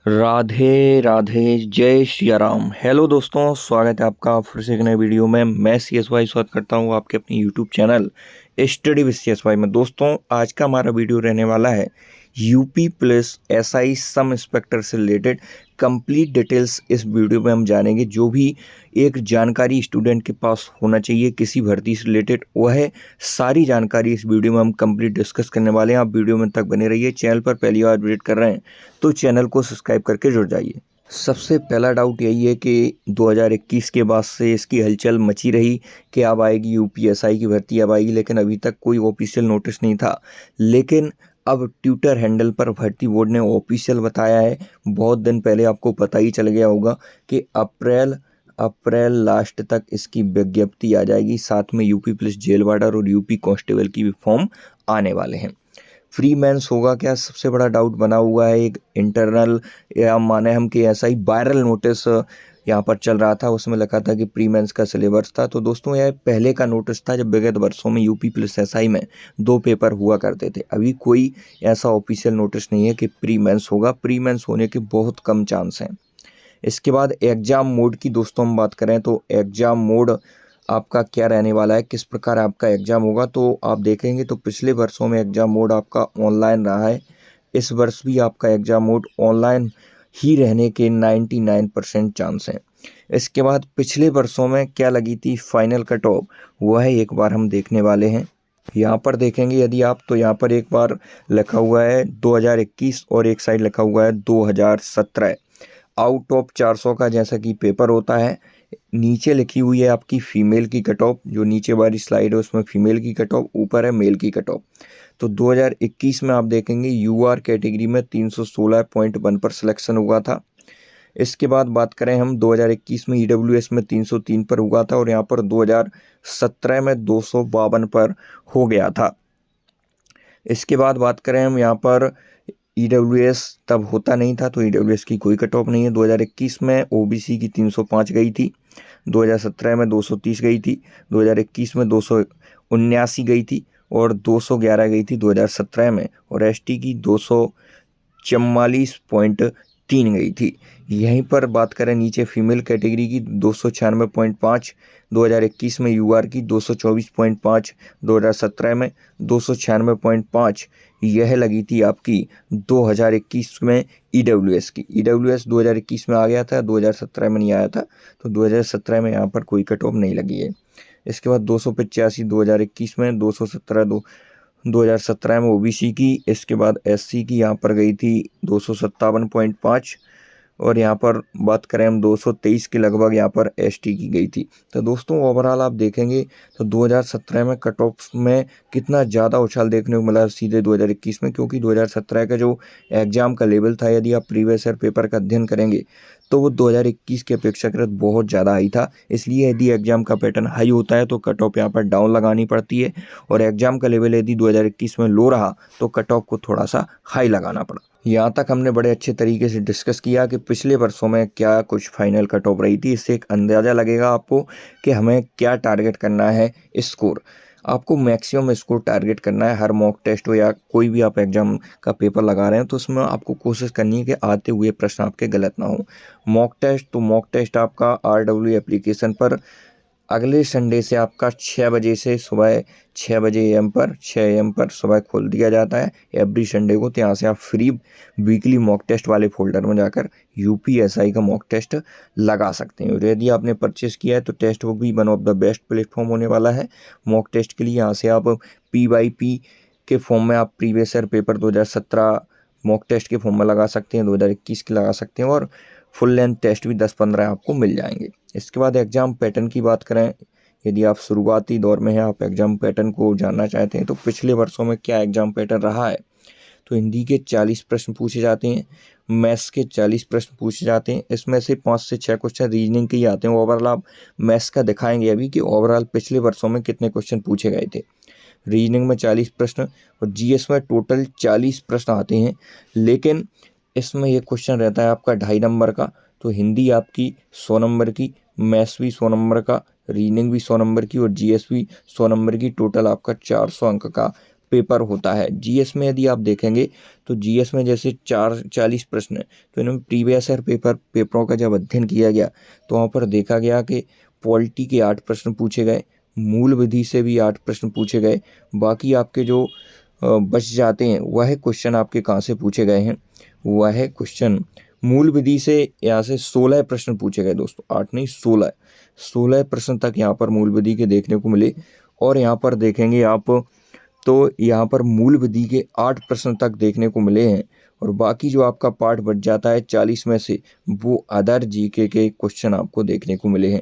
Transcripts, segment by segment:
राधे राधे, जय सिया राम। हेलो दोस्तों, स्वागत है आपका फिर से एक नए वीडियो में। मैं CSY स्वागत करता हूँ आपके अपने YouTube channel study with CSY में। दोस्तों, आज का हमारा वीडियो रहने वाला है यूपी प्लस SI सम इंस्पेक्टर से रिलेटेड कंप्लीट डिटेल्स। इस वीडियो में हम जानेंगे जो भी एक जानकारी स्टूडेंट के पास होना चाहिए किसी भर्ती से रिलेटेड, वह सारी जानकारी इस वीडियो में हम कंप्लीट डिस्कस करने वाले हैं। आप वीडियो में तक बने रहिए। चैनल पर पहली बार विजिट कर रहे हैं तो चैनल को सब्सक्राइब करके जुड़ जाइए। सबसे पहला डाउट यही है कि 2021 के बाद से इसकी हलचल मची रही कि अब आएगी UPSI की भर्ती, अब आएगी, लेकिन अभी तक कोई ऑफिशियल नोटिस नहीं था। लेकिन अब ट्विटर हैंडल पर भर्ती बोर्ड ने ऑफिशियल बताया है। बहुत दिन पहले आपको पता ही चल गया होगा कि अप्रैल लास्ट तक इसकी विज्ञप्ति आ जाएगी। साथ में यूपी पुलिस जेल वार्डर और यूपी कांस्टेबल की भी फॉर्म आने वाले हैं। फ्री मेंस होगा क्या, सबसे बड़ा डाउट बना हुआ है। एक इंटरनल या माने हम कि ऐसा ही वायरल नोटिस यहाँ पर चल रहा था, उसमें लिखा था कि प्री मेंस का सिलेबस था। तो दोस्तों, यह पहले का नोटिस था जब विगत वर्षों में यूपी पुलिस SI में 2 पेपर हुआ करते थे। अभी कोई ऐसा ऑफिशियल नोटिस नहीं है कि प्री मेंस होगा। प्री मेंस होने के बहुत कम चांस हैं। इसके बाद एग्ज़ाम मोड की दोस्तों हम बात करें तो एग्ज़ाम मोड आपका क्या रहने वाला है, किस प्रकार आपका एग्ज़ाम होगा, तो आप देखेंगे तो पिछले वर्षों में एग्ज़ाम मोड आपका ऑनलाइन रहा है। इस वर्ष भी आपका एग्ज़ाम मोड ऑनलाइन ही रहने के 99% चांस हैं। इसके बाद पिछले वर्षों में क्या लगी थी फाइनल कट ऑफ, वह एक बार हम देखने वाले हैं। यहाँ पर देखेंगे यदि आप, तो यहाँ पर एक बार लिखा हुआ है 2021 और एक साइड लिखा हुआ है 2017। आउट ऑफ 400 का जैसा कि पेपर होता है, नीचे लिखी हुई है आपकी फीमेल की कट ऑफ। जो नीचे वाली स्लाइड है उसमें फीमेल की कट ऑफ, ऊपर है मेल की कट ऑफ। तो 2021 में आप देखेंगे UR कैटेगरी में 316.1 पर सिलेक्शन हुआ था। इसके बाद बात करें हम 2021 में EWS में 303 पर हुआ था और यहाँ पर 2017 में 252 पर हो गया था। इसके बाद बात करें हम यहाँ पर EWS तब होता नहीं था तो EWS की कोई कट ऑफ नहीं है। 2021 में OBC की 305 गई थी, 2017 में 230 गई थी, 2021 में 279 गई थी और 211 गई थी 2017 में, और ST की 244.3 गई थी। यहीं पर बात करें नीचे फीमेल कैटेगरी की 296.5, 2021 में UR की 224.5, 2017 में 296.5 यह लगी थी आपकी 2021 में EWS की। EWS 2021 में आ गया था, 2017 में नहीं आया था, तो 2017 में यहाँ पर कोई कट ऑफ नहीं लगी है। इसके बाद 285 2021 में, 2017 में OBC की। इसके बाद SC की यहाँ पर गई थी 257.5 और यहाँ पर बात करें हम 223 के लगभग यहाँ पर ST की गई थी। तो दोस्तों, ओवरऑल आप देखेंगे तो 2017 में कट ऑफ में कितना ज़्यादा उछाल देखने को मिला सीधे 2021 में, क्योंकि 2017 का जो एग्ज़ाम का लेवल था, यदि आप प्रीवियस ईयर पेपर का अध्ययन करेंगे तो वो 2021 के अपेक्षाकृत बहुत ज़्यादा हाई था। इसलिए यदि एग्ज़ाम का पैटर्न हाई होता है तो कट ऑफ यहाँ पर डाउन लगानी पड़ती है, और एग्ज़ाम का लेवल यदि 2021 में लो रहा तो कट ऑफ को थोड़ा सा हाई लगाना पड़ा। यहाँ तक हमने बड़े अच्छे तरीके से डिस्कस किया कि पिछले वर्षों में क्या कुछ फाइनल कट ऑफ रही थी। इससे एक अंदाज़ा लगेगा आपको कि हमें क्या टारगेट करना है। स्कोर आपको मैक्सिमम स्कोर टारगेट करना है। हर मॉक टेस्ट हो या कोई भी आप एग्जाम का पेपर लगा रहे हैं तो उसमें आपको कोशिश करनी है कि आते हुए प्रश्न आपके गलत ना हो। मॉक टेस्ट आपका RW एप्लीकेशन पर अगले संडे से आपका 6 बजे से सुबह 6 बजे AM पर 6 AM पर सुबह खोल दिया जाता है एवरी संडे को। तो यहाँ से आप फ्री वीकली मॉक टेस्ट वाले फोल्डर में जाकर UPSI का मॉक टेस्ट लगा सकते हैं। और यदि आपने परचेस किया है तो टेस्ट बुक भी one of the best platform होने वाला है मॉक टेस्ट के लिए। यहाँ से आप PYP के फॉर्म में आप previous year paper 2017 mock test के फॉर्म में लगा सकते हैं, 2021 के लगा सकते हैं, और फुल लेंथ टेस्ट भी 10-15 आपको मिल जाएंगे। इसके बाद एग्ज़ाम पैटर्न की बात करें, यदि आप शुरुआती दौर में हैं, आप एग्ज़ाम पैटर्न को जानना चाहते हैं तो पिछले वर्षों में क्या एग्ज़ाम पैटर्न रहा है, तो हिंदी के 40 प्रश्न पूछे जाते हैं, मैथ्स के 40 प्रश्न पूछे जाते हैं। इसमें से 5 से 6 क्वेश्चन रीजनिंग के ही आते हैं। ओवरऑल आप मैथ्स का दिखाएंगे अभी कि ओवरऑल पिछले वर्षों में कितने क्वेश्चन पूछे गए थे। रीजनिंग में 40 प्रश्न और GS में टोटल 40 प्रश्न आते हैं, लेकिन इसमें ये क्वेश्चन रहता है आपका 2.5 नंबर का। तो हिंदी आपकी 100 नंबर की, मैथ्स भी 100 नंबर का, रीजनिंग भी 100 नंबर की और GS भी 100 नंबर की। टोटल आपका 400 अंक का पेपर होता है। जीएस में यदि आप देखेंगे तो जीएस में जैसे 40 प्रश्न है, तो इनमें प्रीवियस ईयर पेपरों का जब अध्ययन किया गया तो वहाँ पर देखा गया कि पॉलिटी के 8 प्रश्न पूछे गए, मूल विधि से भी 8 प्रश्न पूछे गए। बाकी आपके जो बच जाते हैं वह क्वेश्चन आपके कहाँ से पूछे गए हैं, वह क्वेश्चन मूल विधि से यहाँ से 16 प्रश्न पूछे गए दोस्तों, 8 नहीं 16 प्रश्न तक यहाँ पर मूल विधि के देखने को मिले। और यहाँ पर देखेंगे आप तो यहाँ पर मूल विधि के 8 प्रश्न तक देखने को मिले हैं। और बाकी जो आपका पार्ट बच जाता है 40 में से, वो अदर जीके के क्वेश्चन आपको देखने को मिले हैं।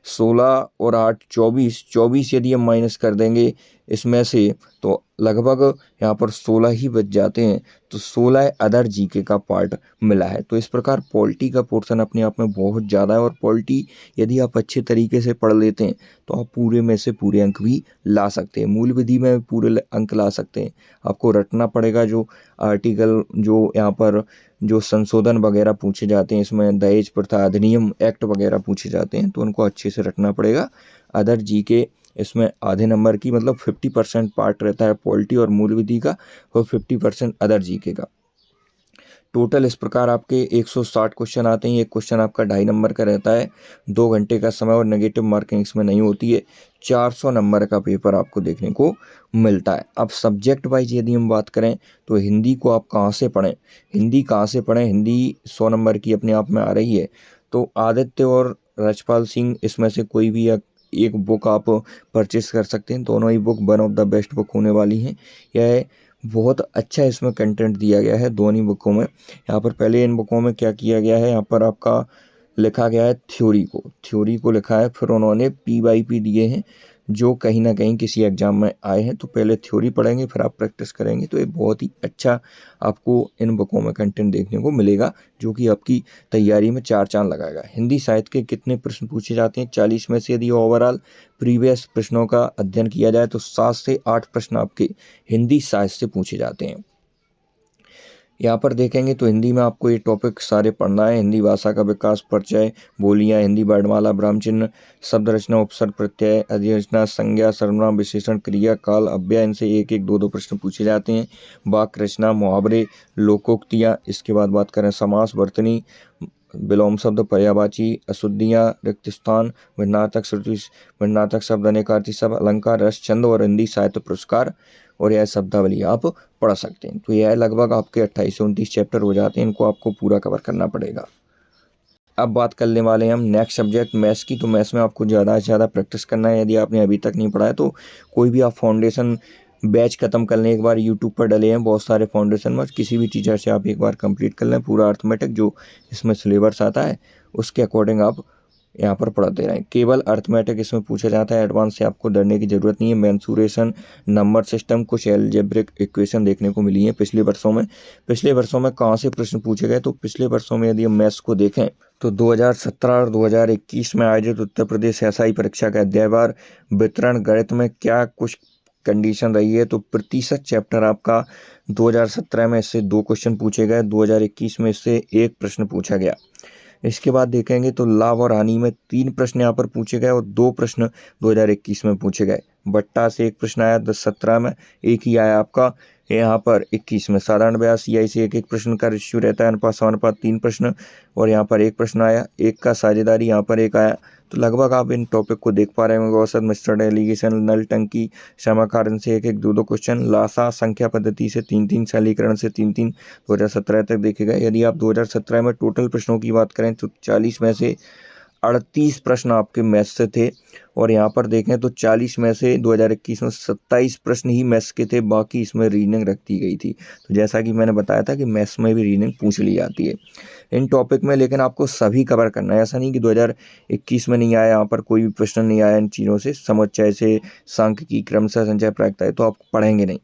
16 और 8 24 यदि हम माइनस कर देंगे इसमें से तो लगभग यहाँ पर 16 ही बच जाते हैं, तो 16 अदर जीके का पार्ट मिला है। तो इस प्रकार पॉलिटी का पोर्शन अपने आप में बहुत ज़्यादा है, और पॉलिटी यदि आप अच्छे तरीके से पढ़ लेते हैं तो आप पूरे में से पूरे अंक भी ला सकते हैं, मूल विधि में पूरे अंक ला सकते हैं। आपको रटना पड़ेगा जो आर्टिकल, जो यहाँ पर जो संशोधन वगैरह पूछे जाते हैं, इसमें दहेज प्रथा अधिनियम एक्ट वगैरह पूछे जाते हैं, तो उनको अच्छे से रटना पड़ेगा। अदर जीके इसमें आधे नंबर की मतलब 50% पार्ट रहता है पॉलिटी और मूल विधि का, और 50% अदर जीके का। टोटल इस प्रकार आपके 160 क्वेश्चन आते हैं। एक क्वेश्चन आपका 2.5 नंबर का रहता है, 2 घंटे का समय, और नेगेटिव मार्किंग इसमें नहीं होती है। 400 नंबर का पेपर आपको देखने को मिलता है। अब सब्जेक्ट वाइज यदि हम बात करें तो हिंदी को आप कहाँ से पढ़ें, हिंदी 100 नंबर की अपने आप में आ रही है, तो आदित्य और रजपाल सिंह इसमें से कोई भी एक बुक आप परचेस कर सकते हैं। दोनों ही book one of the best book होने वाली हैं। यह बहुत अच्छा इसमें कंटेंट दिया गया है दोनों बुकों में। यहाँ पर पहले इन बुकों में क्या किया गया है, यहाँ पर आपका लिखा गया है थ्योरी को लिखा है, फिर उन्होंने PYP दिए हैं जो कहीं ना कहीं किसी एग्जाम में आए हैं। तो पहले थ्योरी पढ़ेंगे फिर आप प्रैक्टिस करेंगे, तो ये बहुत ही अच्छा आपको इन बुकों में कंटेंट देखने को मिलेगा, जो कि आपकी तैयारी में 4 चांद लगाएगा। हिंदी साहित्य के कितने प्रश्न पूछे जाते हैं, 40 में से यदि ओवरऑल प्रीवियस प्रश्नों का अध्ययन किया जाए तो 7 से 8 प्रश्न आपके हिंदी साहित्य से पूछे जाते हैं। यहाँ पर देखेंगे तो हिंदी में आपको ये टॉपिक सारे पढ़ना है। हिंदी भाषा का विकास, परिचय, बोलियाँ, हिंदी वर्णमाला, ब्राह्मचिन्ह, शब्द रचना, उपसर्ग, प्रत्यय, अधिरचना, संज्ञा, सर्वनाम, विशेषण, क्रिया, काल, अव्यय, इनसे 1-1, 2-2 प्रश्न पूछे जाते हैं। वाक्य रचना, मुहावरे, लोकोक्तियाँ, इसके बाद बात करें समास, वर्तनी, विलोम शब्द, पर्यायवाची, अशुद्धियाँ, रिक्त स्थान, विन्नार्थक श्रुति, विन्नार्थक शब्द, अनेकार्थी शब्द, अलंकार, रस, छंद और हिंदी साहित्य पुरस्कार, और यह शब्दावली आप पढ़ सकते हैं। तो यह लगभग आपके 28 से 29 चैप्टर हो जाते हैं, इनको आपको पूरा कवर करना पड़ेगा। अब बात करने वाले हैं हम नेक्स्ट सब्जेक्ट मैथ्स की। तो मैथ्स में आपको ज़्यादा से ज़्यादा प्रैक्टिस करना है। यदि आपने अभी तक नहीं पढ़ा है तो कोई भी आप फाउंडेशन बैच ख़त्म कर लें, एक बार यूट्यूब पर डले हैं बहुत सारे फाउंडेशन में, किसी भी टीचर से आप एक बार कंप्लीट कर लें। पूरा अर्थमेटिक जो इसमें सिलेबस आता है उसके अकॉर्डिंग आप यहाँ पर पढ़ते रहें। केवल अर्थमेटिक इसमें पूछा जाता है, एडवांस से आपको डरने की ज़रूरत नहीं है। मेंसुरेशन, नंबर सिस्टम, कुछ एल्जेब्रिक इक्वेशन देखने को मिली है पिछले वर्षों में कहाँ से प्रश्न पूछे गए। तो पिछले वर्षों में यदि हम मैथ्स को देखें तो 2017 और 2021 में आयोजित उत्तर प्रदेश SI परीक्षा का अध्यायवार वितरण गणित में क्या कुछ कंडीशन रही है। तो प्रतिशत चैप्टर आपका 2017 में इससे 2 क्वेश्चन पूछे गए, 2021 में इससे 1 प्रश्न पूछा गया। इसके बाद देखेंगे तो लाभ और हानि में 3 प्रश्न यहाँ पर पूछे गए और 2 प्रश्न 2021 में पूछे गए। बट्टा से 1 प्रश्न आया 2017 में, एक ही आया आपका यहाँ पर 21 में। साधारण ब्याज CI से 1-1 प्रश्न का रेशियो रहता है, अनुपात समानुपात 3 प्रश्न, और यहाँ पर 1 प्रश्न आया। एक का साझेदारी यहाँ पर 1 आया। तो लगभग आप इन टॉपिक को देख पा रहे होंगे। औसत, मिश्रण, एलिगेशन, नल टंकी, समाकलन से 1-1, 2-2 क्वेश्चन, लासा संख्या पद्धति से 3-3, सरलीकरण से 3-3 2017 तक देखे गए। यदि आप 2017 में टोटल प्रश्नों की बात करें तो 40 में से 38 प्रश्न आपके मैथ्स से थे, और यहाँ पर देखें तो 40 में से 2021 में 27 प्रश्न ही मैथ्स के थे, बाकी इसमें रीजनिंग रख दी गई थी। तो जैसा कि मैंने बताया था कि मैथ्स में भी रीजनिंग पूछ ली जाती है इन टॉपिक में, लेकिन आपको सभी कवर करना है। ऐसा नहीं कि 2021 में नहीं आया, यहाँ पर कोई भी प्रश्न नहीं आया इन चीज़ों से, समुच्चय से, सांख्यिकी, क्रमशः, संचय, प्रायिकता, तो आप पढ़ेंगे नहीं,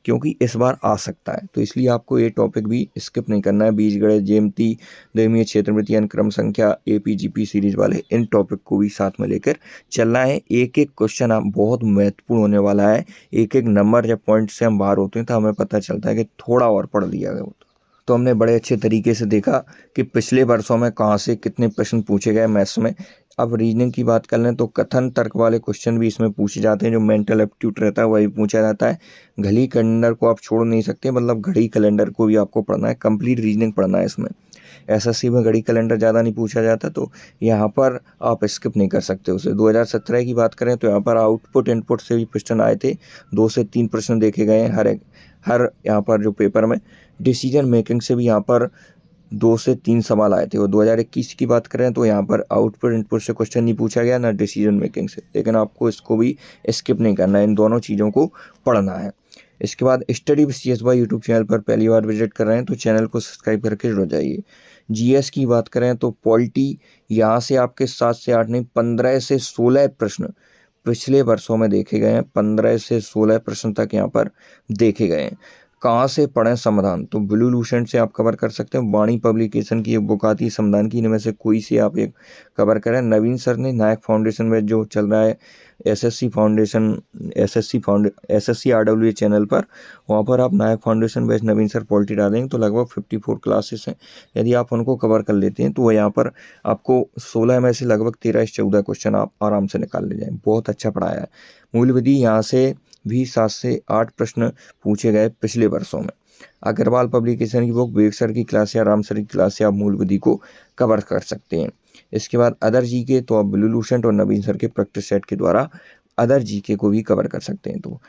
क्योंकि इस बार आ सकता है। तो इसलिए आपको ये टॉपिक भी स्किप नहीं करना है। बीजगणित, ज्यामिति, द्विमीय क्षेत्रमिति, अनुक्रम संख्या, APGP सीरीज वाले इन टॉपिक को भी साथ में लेकर चलना है। एक एक क्वेश्चन आप बहुत महत्वपूर्ण होने वाला है। एक एक नंबर जब पॉइंट से हम बाहर होते हैं तो हमें पता चलता है कि थोड़ा और पढ़ लिया गया। तो हमने बड़े अच्छे तरीके से देखा कि पिछले वर्षों में कहाँ से कितने प्रश्न पूछे गए मैथ्स में। अब रीजनिंग की बात कर लें तो कथन तर्क वाले क्वेश्चन भी इसमें पूछे जाते हैं। जो मेंटल एप्टीट्यूड रहता है वही पूछा जाता है। घड़ी कैलेंडर को आप छोड़ नहीं सकते, मतलब घड़ी कैलेंडर को भी आपको पढ़ना है, कंप्लीट रीजनिंग पढ़ना है इसमें। एसएससी में घड़ी कैलेंडर ज़्यादा नहीं पूछा जाता, तो यहाँ पर आप स्किप नहीं कर सकते उसे। 2017 की बात करें तो यहाँ पर आउटपुट इनपुट से भी क्वेश्चन आए थे। 2 से 3 प्रश्न देखे गए हैं हर यहाँ पर जो पेपर में। डिसीजन मेकिंग से भी यहाँ पर 2 से 3 सवाल आए थे। और 2021 की बात करें तो यहाँ पर आउटपुट इनपुट से क्वेश्चन नहीं पूछा गया, ना डिसीजन मेकिंग से, लेकिन आपको इसको भी स्किप नहीं करना है, इन दोनों चीज़ों को पढ़ना है। इसके बाद study with CSY YouTube channel पर पहली बार विजिट कर रहे हैं तो चैनल को सब्सक्राइब करके जुड़ जाइए। जीएस की बात करें तो पॉलिटी, यहाँ से आपके 7 से 8 नहीं 15 से 16 प्रश्न पिछले वर्षों में देखे गए हैं। 15 से 16 प्रश्न तक यहाँ पर देखे गए हैं। कहाँ से पढ़ें समाधान, तो ब्लू लूसेंट से आप कवर कर सकते हैं। वाणी पब्लिकेशन की एक बुक आती है समाधान की, इनमें से कोई से आप एक कवर करें। नवीन सर ने नायक फाउंडेशन में जो चल रहा है एसएससी RWA चैनल पर, वहाँ पर आप नायक फाउंडेशन बैच नवीन सर पॉलिटी डालेंगे तो लगभग 54 क्लासेस हैं। यदि आप उनको कवर कर लेते हैं तो वह यहाँ पर आपको 16 में से लगभग 13 से 14 क्वेश्चन आप आराम से निकाल ले जाएँ। बहुत अच्छा पढ़ाया है। मूल विधि यहाँ से भी 7 से 8 प्रश्न पूछे गए पिछले वर्षों में। अग्रवाल पब्लिकेशन की बुक, विवेक सर की क्लास या राम सर की क्लास से आप मूल विधि को कवर कर सकते हैं। इसके बाद अदर जीके तो आप ब्लू लूसेंट और नवीन सर के प्रैक्टिस सेट के द्वारा अदर जीके को भी कवर कर सकते हैं। तो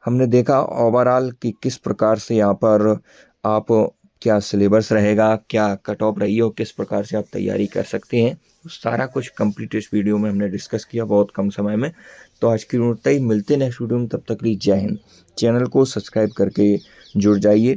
हमने देखा ओवरऑल कि किस प्रकार से यहाँ पर आप क्या सिलेबस रहेगा, क्या कट ऑफ रही है और किस प्रकार से आप तैयारी कर सकते हैं। सारा कुछ कंप्लीट इस वीडियो में हमने डिस्कस किया बहुत कम समय में। तो आज की नोट तक मिलते हैं नेक्स्ट वीडियो में, तब तक के लिए जय हिंद। चैनल को सब्सक्राइब करके जुड़ जाइए।